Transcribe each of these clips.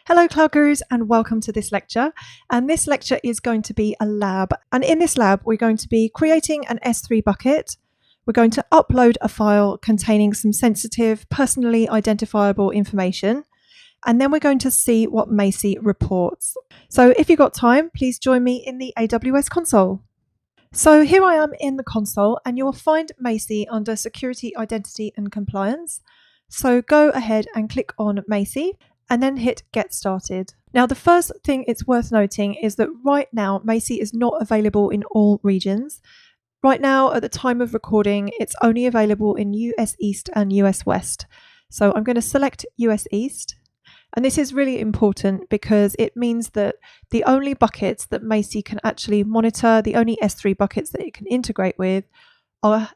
Hello Cloud Gurus and welcome to this lecture. And this lecture is going to be a lab. And in this lab, we're going to be creating an S3 bucket. We're going to upload a file containing some sensitive, personally identifiable information. And then we're going to see what Macie reports. So if you've got time, please join me in the AWS console. So here I am in the console and you'll find Macie under Security, Identity and Compliance. So go ahead and click on Macie and then hit Get Started. Now, the first thing it's worth noting is that right now, Macie is not available in all regions. Right now, at the time of recording, it's only available in US East and US West. So I'm going to select US East. And this is really important because it means that the only buckets that Macie can actually monitor, the only S3 buckets that it can integrate with are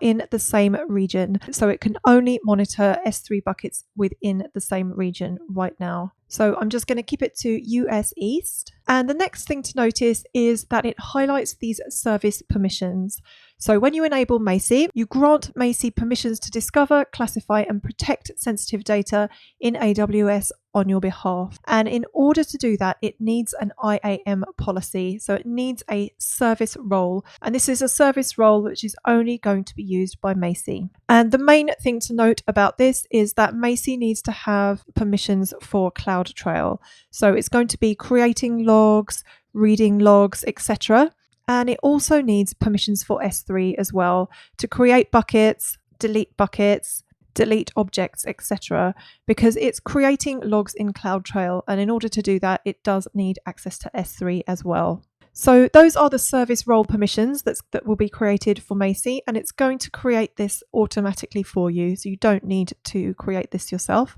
in the same region. So it can only monitor S3 buckets within the same region right now. So I'm just going to keep it to US East. And the next thing to notice is that it highlights these service permissions. So when you enable Macie, you grant Macie permissions to discover, classify and protect sensitive data in AWS on your behalf. And in order to do that, it needs an IAM policy. So it needs a service role. And this is a service role which is only going to be used by Macie. And the main thing to note about this is that Macie needs to have permissions for CloudTrail. So it's going to be creating logs, reading logs, etc. And it also needs permissions for S3 as well to create buckets, delete objects, etc. because it's creating logs in CloudTrail. And in order to do that, it does need access to S3 as well. So those are the service role permissions that will be created for Macie, and it's going to create this automatically for you. So you don't need to create this yourself.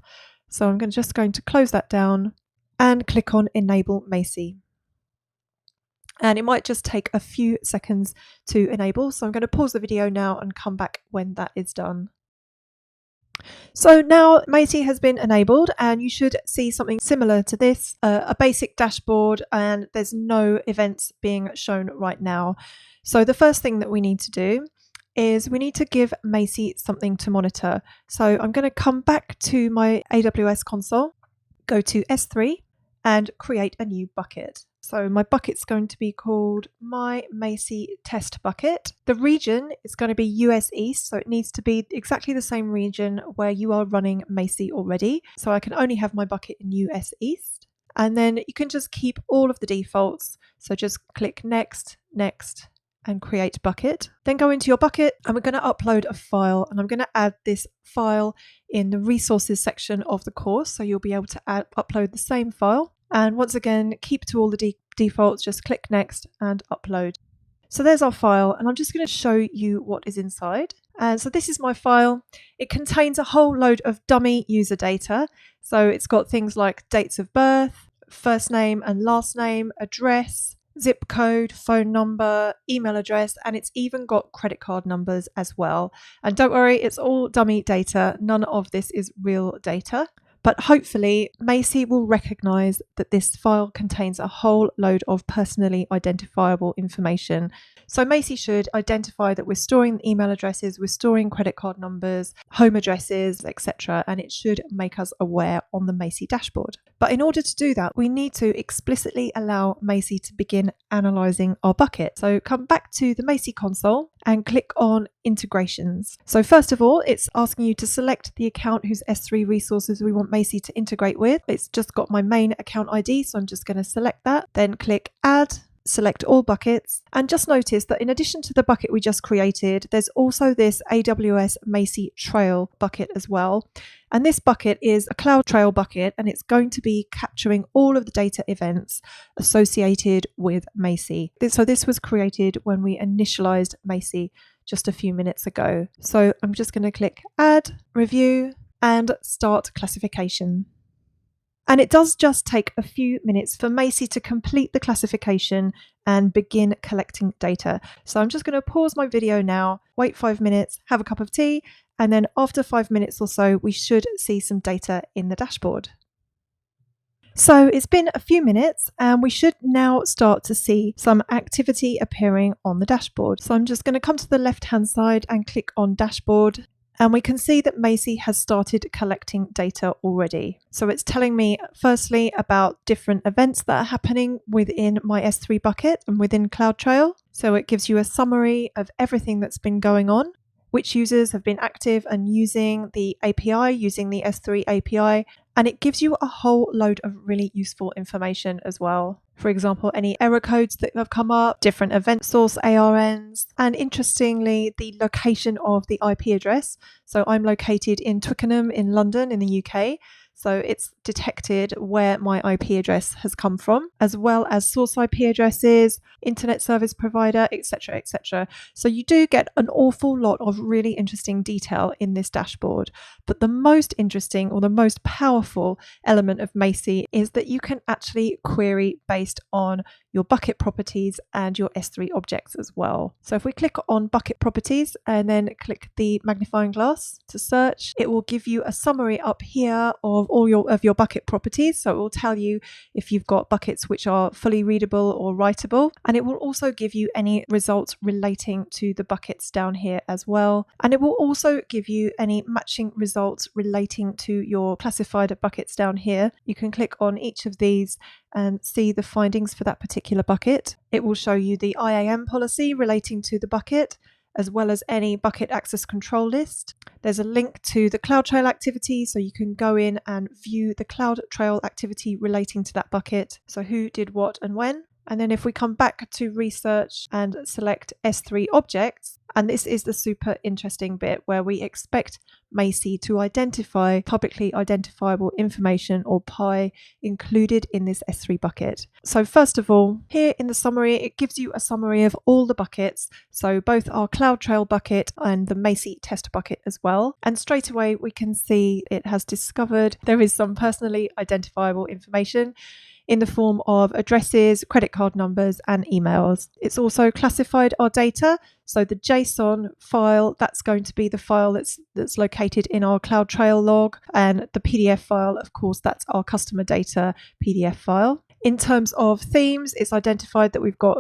So I'm just going to close that down and click on Enable Macie. And it might just take a few seconds to enable. So I'm going to pause the video now and come back when that is done. So now Macie has been enabled and you should see something similar to this, a basic dashboard, and there's no events being shown right now. So the first thing that we need to do is we need to give Macie something to monitor. So I'm going to come back to my AWS console, go to S3 and create a new bucket. So my bucket's going to be called My Macie Test Bucket. The region is going to be US East, so it needs to be exactly the same region where you are running Macie already. So I can only have my bucket in US East. And then you can just keep all of the defaults. So just click Next, Next, and create bucket. Then go into your bucket and we're going to upload a file, and I'm going to add this file in the resources section of the course. So you'll be able to upload the same file. And once again, keep to all the defaults, just click Next and upload. So there's our file, and I'm just going to show you what is inside. And so this is my file. It contains a whole load of dummy user data. So it's got things like dates of birth, first name and last name, address, zip code, phone number, email address, and it's even got credit card numbers as well. And don't worry, it's all dummy data. None of this is real data. But hopefully Macie will recognize that this file contains a whole load of personally identifiable information. So Macie should identify that we're storing email addresses, we're storing credit card numbers, home addresses, etc. And it should make us aware on the Macie dashboard. But in order to do that, we need to explicitly allow Macie to begin analyzing our bucket. So come back to the Macie console and click on Integrations. So first of all, it's asking you to select the account whose S3 resources we want Macie to integrate with. It's just got my main account ID, so I'm just going to select that. Then click Add, select all buckets, and just notice that in addition to the bucket we just created, there's also this AWS Macie Trail bucket as well. And this bucket is a CloudTrail bucket, and it's going to be capturing all of the data events associated with Macie. So this was created when we initialized Macie just a few minutes ago. So I'm just going to click Add, Review, and Start Classification. And it does just take a few minutes for Macie to complete the classification and begin collecting data. So I'm just going to pause my video now, wait 5 minutes, have a cup of tea, and then after 5 minutes or so, we should see some data in the dashboard. So it's been a few minutes and we should now start to see some activity appearing on the dashboard. So I'm just going to come to the left-hand side and click on Dashboard. And we can see that Macie has started collecting data already. So it's telling me firstly about different events that are happening within my S3 bucket and within CloudTrail. So it gives you a summary of everything that's been going on, which users have been active and using the API, using the S3 API, and it gives you a whole load of really useful information as well. For example, any error codes that have come up, different event source ARNs, and interestingly, the location of the IP address. So I'm located in Twickenham in London in the UK. So it's detected where my IP address has come from, as well as source IP addresses, internet service provider, etc., etc. So you do get an awful lot of really interesting detail in this dashboard. But the most interesting or the most powerful element of Macie is that you can actually query based on your bucket properties and your S3 objects as well. So if we click on bucket properties and then click the magnifying glass to search, it will give you a summary up here of all your bucket properties. So it will tell you if you've got buckets which are fully readable or writable, and it will also give you any results relating to the buckets down here as well. And it will also give you any matching results relating to your classified buckets down here. You can click on each of these and see the findings for that particular bucket. It will show you the IAM policy relating to the bucket, as well as any bucket access control list. There's a link to the CloudTrail activity, so you can go in and view the CloudTrail activity relating to that bucket. So who did what and when. And then if we come back to research and select S3 objects, and this is the super interesting bit where we expect Macie to identify publicly identifiable information or PI included in this S3 bucket. So first of all, here in the summary, it gives you a summary of all the buckets. So both our CloudTrail bucket and the Macie test bucket as well. And straight away, we can see it has discovered there is some personally identifiable information in the form of addresses, credit card numbers, and emails. It's also classified our data. So the JSON file, that's going to be the file that's located in our CloudTrail log. And the PDF file, of course, that's our customer data PDF file. In terms of themes, it's identified that we've got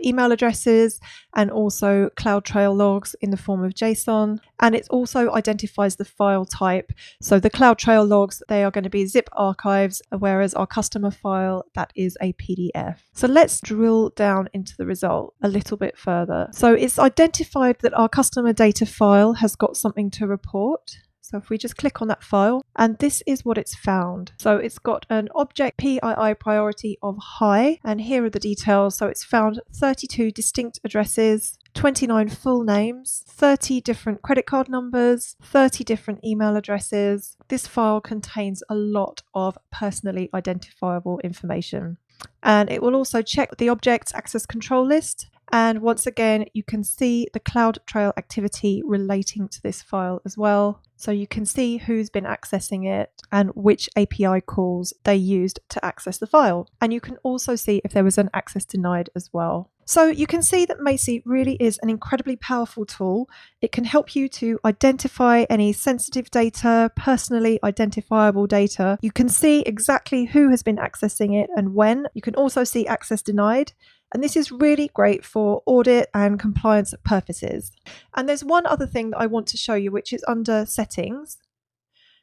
email addresses and also CloudTrail logs in the form of JSON. And it also identifies the file type. So the CloudTrail logs, they are going to be zip archives, whereas our customer file, that is a PDF. So let's drill down into the result a little bit further. So it's identified that our customer data file has got something to report. So if we just click on that file, and this is what it's found. So it's got an object PII priority of high, and here are the details. So it's found 32 distinct addresses, 29 full names, 30 different credit card numbers, 30 different email addresses. This file contains a lot of personally identifiable information. And it will also check the object's access control list. And once again, you can see the CloudTrail activity relating to this file as well. So you can see who's been accessing it and which API calls they used to access the file. And you can also see if there was an access denied as well. So you can see that Macie really is an incredibly powerful tool. It can help you to identify any sensitive data, personally identifiable data. You can see exactly who has been accessing it and when. You can also see access denied. And this is really great for audit and compliance purposes. And there's one other thing that I want to show you, which is under settings.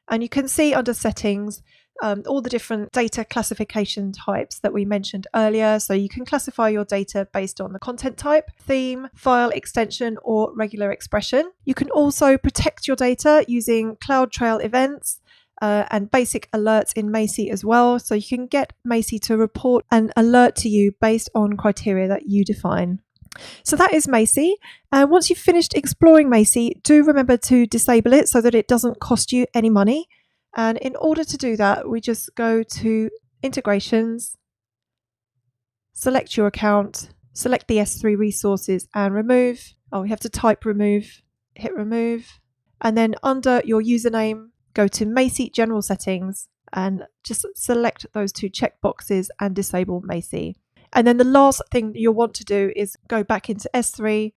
And you can see under settings, all the different data classification types that we mentioned earlier. So you can classify your data based on the content type, theme, file extension, or regular expression. You can also protect your data using CloudTrail events and basic alerts in Macie as well. So you can get Macie to report and alert to you based on criteria that you define. So that is Macie. And once you've finished exploring Macie, do remember to disable it so that it doesn't cost you any money. And in order to do that, we just go to integrations, select your account, select the S3 resources and remove. Oh, we have to type remove, hit remove. And then under your username, go to Macie general settings and just select those two checkboxes and disable Macie. And then the last thing you'll want to do is go back into S3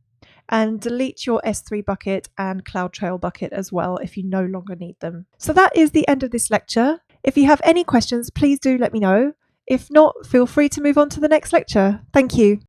and delete your S3 bucket and CloudTrail bucket as well if you no longer need them. So that is the end of this lecture. If you have any questions, please do let me know. If not, feel free to move on to the next lecture. Thank you.